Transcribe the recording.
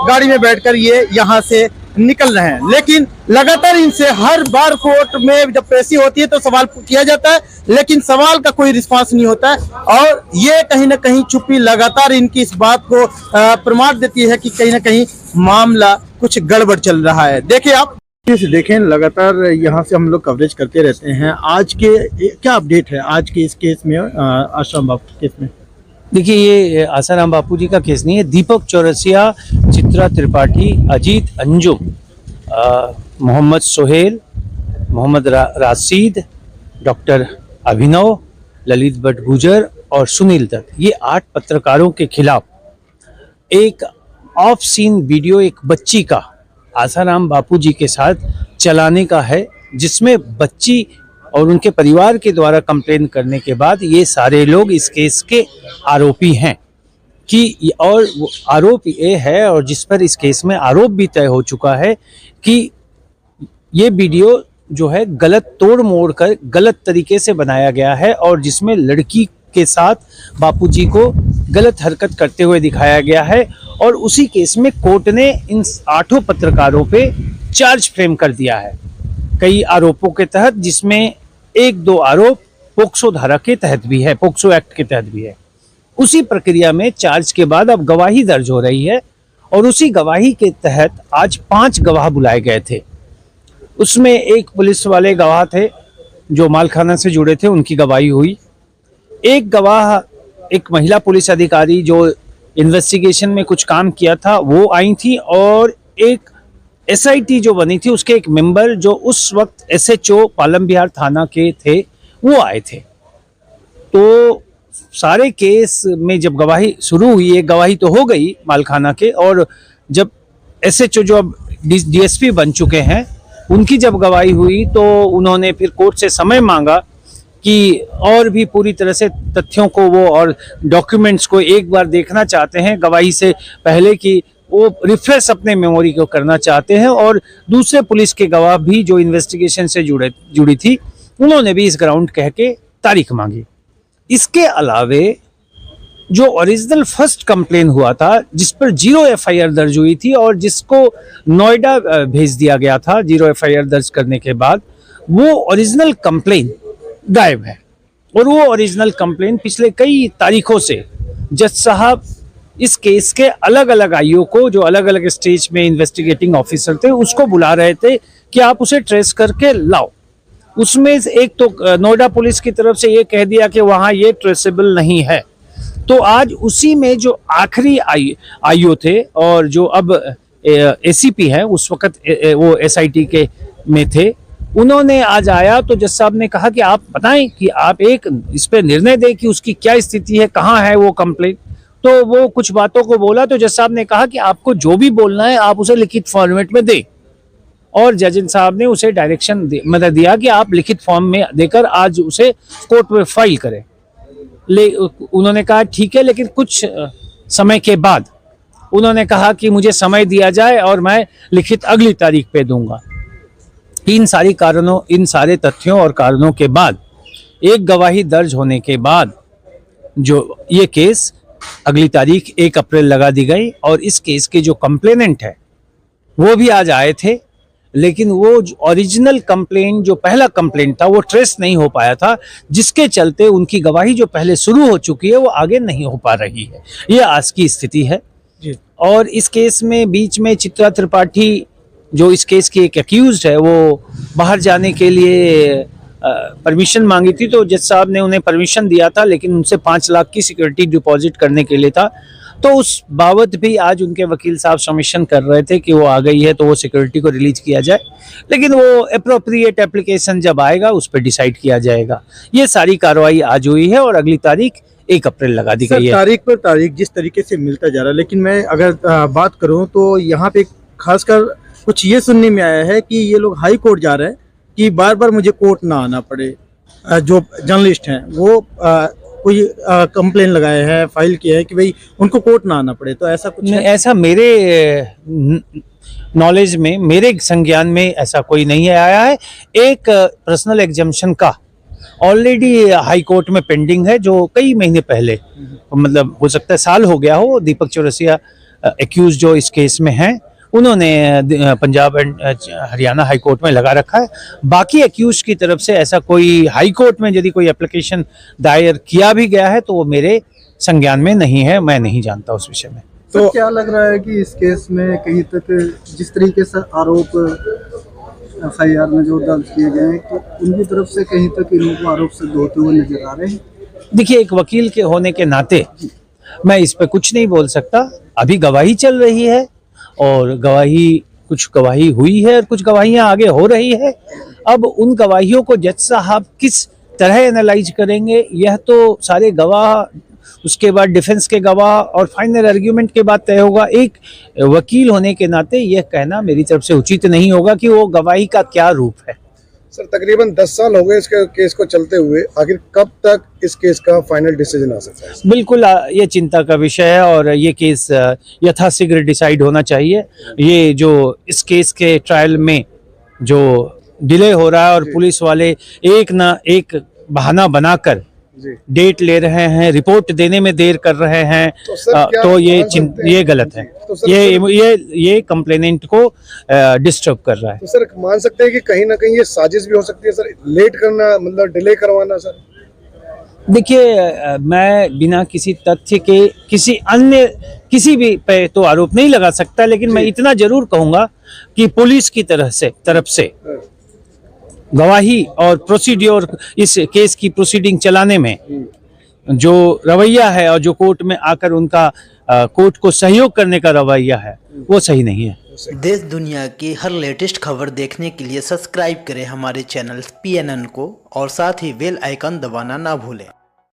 गाड़ी में बैठकर ये यहाँ से निकल रहे हैं। लेकिन लगातार इनसे हर बार कोर्ट में जब पेशी होती है तो सवाल किया जाता है, लेकिन सवाल का कोई रिस्पांस नहीं होता है। और ये कहीं ना कहीं चुप्पी लगातार इनकी इस बात को प्रमाण देती है कि कहीं ना कहीं मामला कुछ गड़बड़ चल रहा है। देखिए आप देखें, लगातार यहाँ से हम लोग कवरेज करते रहते हैं। आज के क्या अपडेट है आज के इस केस में, आसाराम बापू केस में? देखिए, ये आसाराम बापू जी का केस नहीं है। दीपक चौरसिया, चित्रा त्रिपाठी, अजीत अंजुम, मोहम्मद सोहेल, मोहम्मद राशिद, डॉक्टर अभिनव, ललित भट्ट गुजर और सुनील दत्त, ये 8 पत्रकारों के खिलाफ एक ऑफ सीन वीडियो एक बच्ची का आसाराम बापू जी के साथ चलाने का है, जिसमें बच्ची और उनके परिवार के द्वारा कंप्लेन करने के बाद ये सारे लोग इस केस के आरोपी हैं कि, और आरोप ये है और जिस पर इस केस में आरोप भी तय हो चुका है कि ये वीडियो जो है गलत तोड़ मोड़ कर गलत तरीके से बनाया गया है और जिसमें लड़की के साथ बापूजी को गलत हरकत करते हुए दिखाया गया है। और उसी केस में कोर्ट ने इन 8 पत्रकारों पे चार्ज फ्रेम कर दिया है कई आरोपों के तहत, जिसमें 1-2 आरोप पोक्सो धारा के तहत भी है, पोक्सो एक्ट के तहत भी है। उसी प्रक्रिया में चार्ज के बाद अब गवाही दर्ज हो रही है और उसी गवाही के तहत आज 5 गवाह बुलाए गए थे। उसमें एक पुलिस वाले गवाह थे जो मालखाना से जुड़े थे, उनकी गवाही हुई। एक गवाह, एक महिला पुलिस अधिकारी जो इन्वेस्टिगेशन में कुछ काम किया था, वो आई थी। और एक SIT जो बनी थी उसके एक मेंबर जो उस वक्त SHO पालम बिहार थाना के थे, वो आए थे। तो सारे केस में जब गवाही शुरू हुई, एक गवाही तो हो गई मालखाना के, और जब SHO जो अब DSP बन चुके हैं उनकी जब गवाही हुई तो उन्होंने फिर कोर्ट से समय मांगा कि और भी पूरी तरह से तथ्यों को वो और डॉक्यूमेंट्स को एक बार देखना चाहते हैं गवाही से पहले, कि वो रिफ्रेश अपने मेमोरी को करना चाहते हैं। और दूसरे पुलिस के गवाह भी जो इन्वेस्टिगेशन से जुड़ी थी, उन्होंने भी इस ग्राउंड कह के तारीख मांगी। इसके अलावे जो ओरिजिनल फर्स्ट कंप्लेन हुआ था, जिस पर 0 FIR दर्ज हुई थी और जिसको नोएडा भेज दिया गया था 0 FIR दर्ज करने के बाद, वो ओरिजिनल कंप्लेन गायब है। और वो ओरिजिनल कंप्लेन पिछले कई तारीखों से जज साहब इस केस के अलग अलग आईओ को, जो अलग अलग स्टेज में इन्वेस्टिगेटिंग ऑफिसर थे, उसको बुला रहे थे कि आप उसे ट्रेस करके लाओ। उसमें एक तो नोएडा पुलिस की तरफ से ये कह दिया कि वहाँ ये ट्रेसेबल नहीं है। तो आज उसी में जो आखिरी आईओ थे और जो अब ACP है, उस वक्त वो SIT के में थे, उन्होंने आज आया तो जज साहब ने कहा कि आप बताएं कि आप एक इस पे निर्णय दें कि उसकी क्या स्थिति है, कहाँ है वो कंप्लेंट। तो वो कुछ बातों को बोला तो जज साहब ने कहा कि आपको जो भी बोलना है आप उसे लिखित फॉर्मेट में दें। और जज साहब ने उसे डायरेक्शन मतलब दिया कि आप लिखित फॉर्म में देकर आज उसे कोर्ट में फाइल करें। उन्होंने कहा ठीक है, लेकिन कुछ समय के बाद उन्होंने कहा कि मुझे समय दिया जाए और मैं लिखित अगली तारीख पे दूंगा। इन सारे तथ्यों और कारणों के बाद, एक गवाही दर्ज होने के बाद, जो ये केस अगली तारीख 1 अप्रैल लगा दी गई। और इस केस के जो कंप्लेनेंट है वो भी आज आए थे, लेकिन वो ओरिजिनल कंप्लेंट, जो पहला कंप्लेंट था, वो ट्रेस नहीं हो पाया था, जिसके चलते उनकी गवाही जो पहले शुरू हो चुकी है वो आगे नहीं हो पा रही है। ये आज की स्थिति है जी। और इस केस में बीच में चित्रा त्रिपाठी, जो इस केस की एक एक्यूज्ड है, वो बाहर जाने के लिए परमिशन मांगी थी, तो जज साहब ने उन्हें परमिशन दिया था, लेकिन उनसे 5 लाख की सिक्योरिटी डिपॉजिट करने के लिए था। तो उस बाबत भी आज उनके वकील साहब सबमिशन कर रहे थे कि वो आ गई है तो वो सिक्योरिटी को रिलीज किया जाए, लेकिन वो एप्रोप्रिएट एप्लीकेशन जब आएगा उस पर डिसाइड किया जाएगा। ये सारी कार्रवाई आज हुई है और अगली तारीख 1 अप्रैल लगा दी गई है। तारीख पर तारीख जिस तरीके से मिलता जा रहा है, लेकिन मैं अगर बात करूँ तो यहाँ पे खासकर कुछ ये सुनने में आया है कि ये लोग हाई कोर्ट जा रहे हैं कि बार बार मुझे कोर्ट ना आना पड़े। जो जर्नलिस्ट हैं वो कोई कंप्लेन लगाए हैं, फाइल किया है कि भाई उनको कोर्ट ना आना पड़े। तो ऐसा कुछ है? ऐसा मेरे नॉलेज में, मेरे संज्ञान में ऐसा कोई नहीं आया है। एक पर्सनल एग्जम्पशन का ऑलरेडी हाई कोर्ट में पेंडिंग है, जो कई महीने पहले, मतलब हो सकता है साल हो गया हो, दीपक चौरसिया एक्यूज जो इस केस में हैं उन्होंने Punjab and Haryana high court में लगा रखा है। बाकी एक्यूज की तरफ से ऐसा कोई हाई कोर्ट में यदि कोई एप्लीकेशन दायर किया भी गया है तो वो मेरे संज्ञान में नहीं है, मैं नहीं जानता उस विषय में। तो क्या लग रहा है कि इस केस में कहीं तक जिस तरीके से आरोप FIR में जो दर्ज किए गए हैं तो उनकी तरफ से कहीं तक इनको आरोप सिद्ध होते हुए नजर आ रहे हैं? देखिए, एक वकील के होने के नाते मैं इस पे कुछ नहीं बोल सकता। अभी गवाही चल रही है और कुछ गवाही हुई है और कुछ गवाहियां आगे हो रही है। अब उन गवाहियों को जज साहब किस तरह एनालाइज करेंगे, यह तो सारे गवाह, उसके बाद डिफेंस के गवाह और फाइनल आर्ग्यूमेंट के बाद तय होगा। एक वकील होने के नाते यह कहना मेरी तरफ से उचित नहीं होगा कि वो गवाही का क्या रूप है। सर, तकरीबन 10 साल हो गए इसके केस को चलते हुए, आखिर कब तक इस केस का फाइनल डिसीजन आ सकता है? बिल्कुल, ये चिंता का विषय है और ये केस यथाशीघ्र डिसाइड होना चाहिए। ये जो इस केस के ट्रायल में जो डिले हो रहा है और पुलिस वाले एक ना एक बहाना बनाकर डेट ले रहे हैं, रिपोर्ट देने में देर कर रहे हैं, तो ये गलत है। तो सर, ये कंप्लेनेंट को डिस्टर्ब कर रहा है। तो सर मान सकते हैं कि कहीं ना कहीं ये साजिश भी हो सकती है सर, लेट करना, मतलब डिले करवाना। सर देखिए, मैं बिना किसी तथ्य के किसी भी पे तो आरोप नहीं लगा सकता, लेकिन मैं इतना जरूर कहूंगा कि पुलिस की तरफ से गवाही और प्रोसीड्योर, इस केस की प्रोसीडिंग चलाने में जो रवैया है और जो कोर्ट में आकर उनका कोर्ट को सहयोग करने का रवैया है वो सही नहीं है। देश दुनिया की हर लेटेस्ट खबर देखने के लिए सब्सक्राइब करें हमारे चैनल PNN को और साथ ही बेल आइकन दबाना ना भूलें।